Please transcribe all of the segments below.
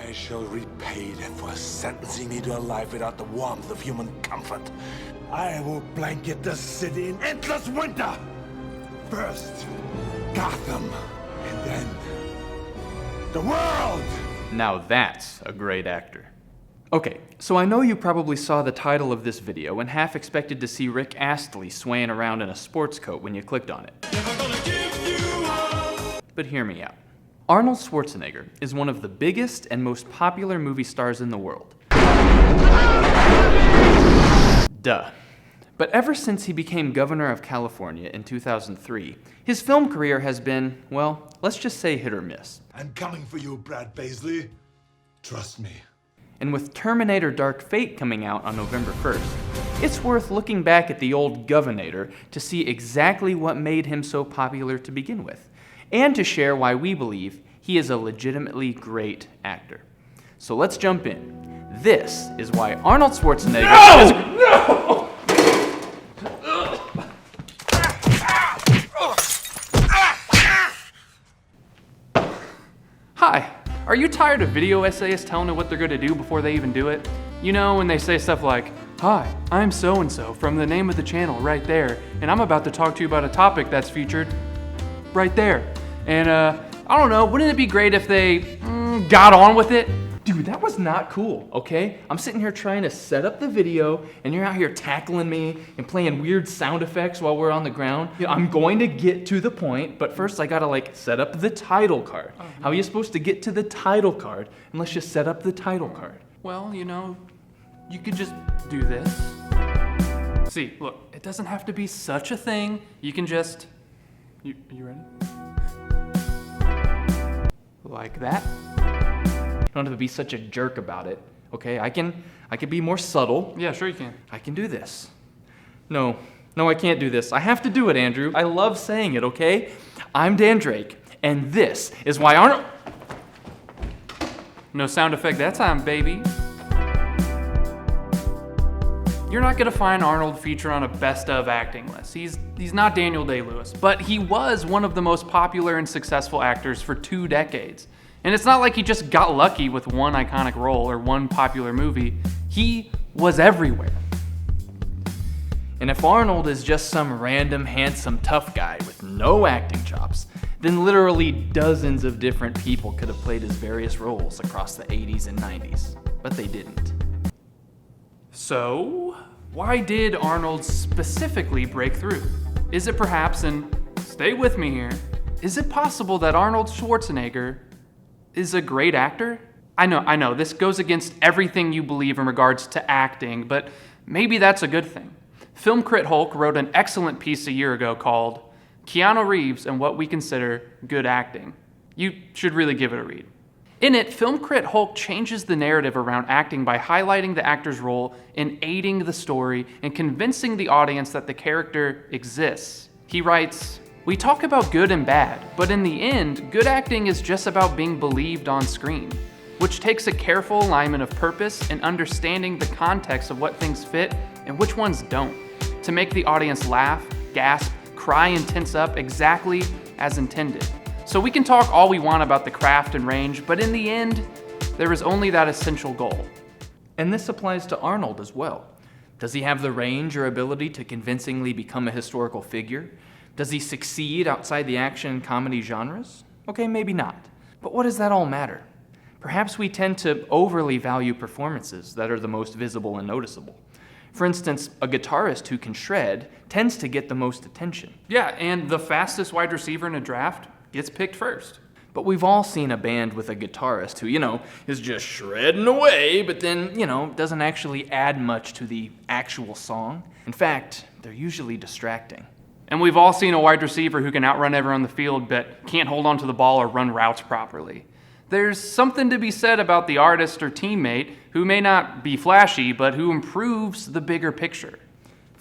I shall repay them for sentencing me to a life without the warmth of human comfort. I will blanket the city in endless winter. First, Gotham, and then the world! Now that's a great actor. Okay, so I know you probably saw the title of this video and half expected to see Rick Astley swaying around in a sports coat when you clicked on it. But hear me out. Arnold Schwarzenegger is one of the biggest and most popular movie stars in the world. Duh. But ever since he became governor of California in 2003, his film career has been, well, let's just say hit or miss. I'm coming for you, Brad Paisley. Trust me. And with Terminator Dark Fate coming out on November 1st, it's worth looking back at the old Governator to see exactly what made him so popular to begin with, and to share why we believe he is a legitimately great actor. So let's jump in. This is why Arnold Schwarzenegger is... No! Hi, are you tired of video essayists telling you what they're gonna do before they even do it? You know, when they say stuff like, "Hi, I'm so-and-so from the name of the channel right there, and I'm about to talk to you about a topic that's featured right there." And I don't know, wouldn't it be great if they got on with it? Dude, that was not cool, okay? I'm sitting here trying to set up the video, and you're out here tackling me and playing weird sound effects while we're on the ground. You know, I'm going to get to the point, but first I gotta set up the title card. How are you supposed to get to the title card unless you set up the title card? Well, you know, you could just do this. See, look, it doesn't have to be such a thing. You can just, you ready? Like that. You don't have to be such a jerk about it, okay? I can be more subtle. Yeah, sure you can. I can do this. No, I can't do this. I have to do it, Andrew. I love saying it, okay? I'm Dan Drake, and this is why Arnold... No sound effect that time, baby. You're not gonna find Arnold featured on a best of acting list. He's not Daniel Day-Lewis, but he was one of the most popular and successful actors for 2 decades. And it's not like he just got lucky with one iconic role or one popular movie. He was everywhere. And if Arnold is just some random, handsome, tough guy with no acting chops, then literally dozens of different people could have played his various roles across the 80s and 90s, but they didn't. So, why did Arnold specifically break through? Is it perhaps, and stay with me here, is it possible that Arnold Schwarzenegger is a great actor? I know, this goes against everything you believe in regards to acting, but maybe that's a good thing. Film crit Hulk wrote an excellent piece a year ago called Keanu Reeves and What We Consider Good Acting. You should really give it a read. In it, Film crit Hulk changes the narrative around acting by highlighting the actor's role in aiding the story and convincing the audience that the character exists. He writes, "We talk about good and bad, but in the end, good acting is just about being believed on screen, which takes a careful alignment of purpose and understanding the context of what things fit and which ones don't, to make the audience laugh, gasp, cry, and tense up exactly as intended. So we can talk all we want about the craft and range, but in the end, there is only that essential goal." And this applies to Arnold as well. Does he have the range or ability to convincingly become a historical figure? Does he succeed outside the action and comedy genres? Okay, maybe not. But what does that all matter? Perhaps we tend to overly value performances that are the most visible and noticeable. For instance, a guitarist who can shred tends to get the most attention. Yeah, and the fastest wide receiver in a draft gets picked first. But we've all seen a band with a guitarist who, is just shredding away, but then, doesn't actually add much to the actual song. In fact, they're usually distracting. And we've all seen a wide receiver who can outrun everyone on the field but can't hold onto the ball or run routes properly. There's something to be said about the artist or teammate who may not be flashy, but who improves the bigger picture.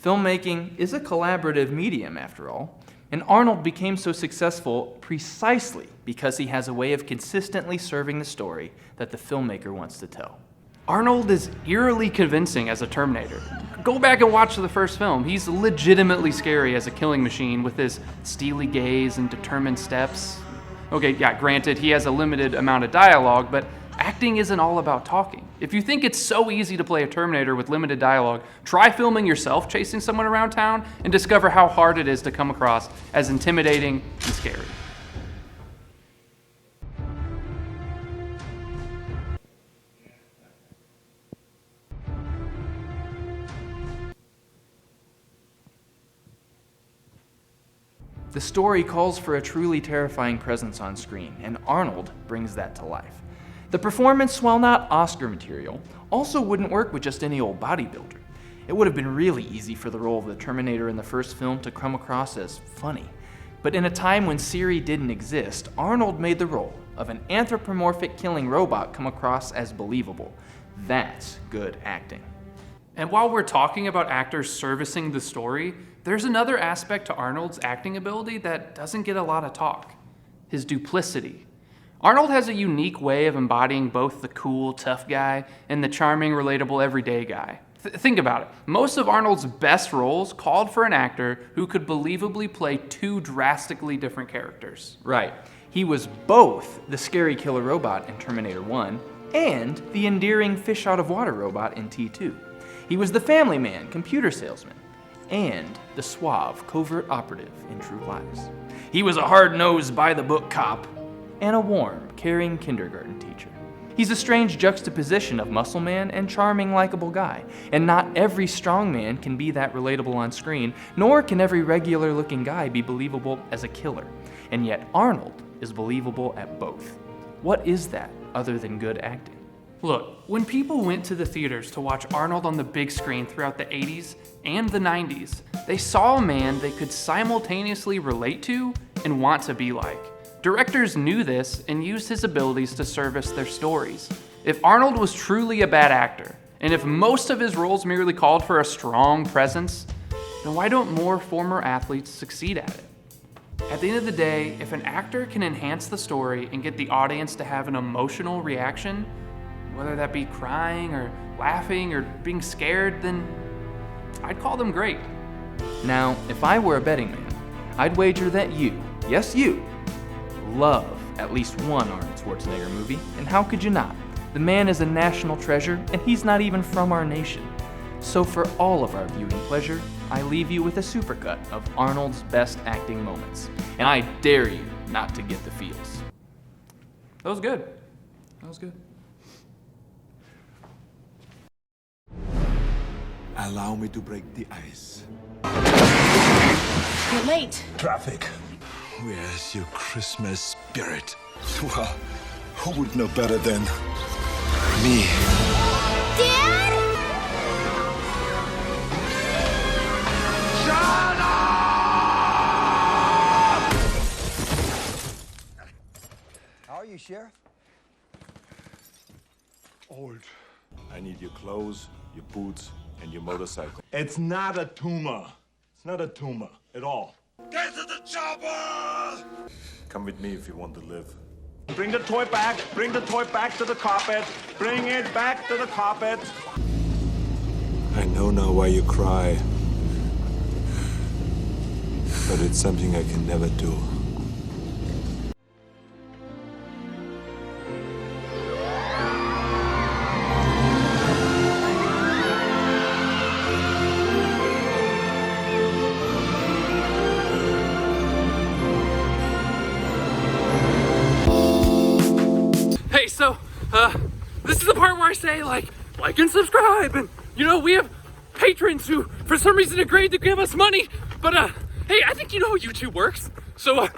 Filmmaking is a collaborative medium, after all, and Arnold became so successful precisely because he has a way of consistently serving the story that the filmmaker wants to tell. Arnold is eerily convincing as a Terminator. Go back and watch the first film. He's legitimately scary as a killing machine with his steely gaze and determined steps. Okay, yeah, granted, he has a limited amount of dialogue, but Acting isn't all about talking. If you think it's so easy to play a Terminator with limited dialogue, try filming yourself chasing someone around town and discover how hard it is to come across as intimidating and scary. The story calls for a truly terrifying presence on screen, and Arnold brings that to life. The performance, while not Oscar material, also wouldn't work with just any old bodybuilder. It would have been really easy for the role of the Terminator in the first film to come across as funny. But in a time when Siri didn't exist, Arnold made the role of an anthropomorphic killing robot come across as believable. That's good acting. And while we're talking about actors servicing the story, there's another aspect to Arnold's acting ability that doesn't get a lot of talk: his duplicity. Arnold has a unique way of embodying both the cool, tough guy and the charming, relatable, everyday guy. Think about it. Most of Arnold's best roles called for an actor who could believably play two drastically different characters. Right. He was both the scary killer robot in Terminator 1 and the endearing fish-out-of-water robot in T2. He was the family man, computer salesman, and the suave, covert operative in True Lies. He was a hard-nosed, by-the-book cop and a warm, caring kindergarten teacher. He's a strange juxtaposition of muscle man and charming, likable guy, and not every strong man can be that relatable on screen, nor can every regular-looking guy be believable as a killer. And yet Arnold is believable at both. What is that other than good acting? Look, when people went to the theaters to watch Arnold on the big screen throughout the 80s and the 90s, they saw a man they could simultaneously relate to and want to be like. Directors knew this and used his abilities to service their stories. If Arnold was truly a bad actor, and if most of his roles merely called for a strong presence, then why don't more former athletes succeed at it? At the end of the day, if an actor can enhance the story and get the audience to have an emotional reaction, whether that be crying or laughing or being scared, then I'd call them great. Now, if I were a betting man, I'd wager that you, yes you, love at least one Arnold Schwarzenegger movie, and how could you not? The man is a national treasure, and he's not even from our nation. So for all of our viewing pleasure, I leave you with a supercut of Arnold's best acting moments, and I dare you not to get the feels. That was good. That was good. Allow me to break the ice. You're late. Traffic. Where's your Christmas spirit? Well, who would know better than me? Dad? Shut up! How are you, Sheriff? Old. I need your clothes, your boots, and your motorcycle. It's not a tumor. It's not a tumor at all. Get to the chopper! Come with me if you want to live. Bring the toy back. Bring the toy back to the carpet. Bring it back to the carpet. I know now why you cry. But it's something I can never do. Hey, so, this is the part where I say, like and subscribe, and, we have patrons who, for some reason, agreed to give us money, but, hey, I think you know how YouTube works, so,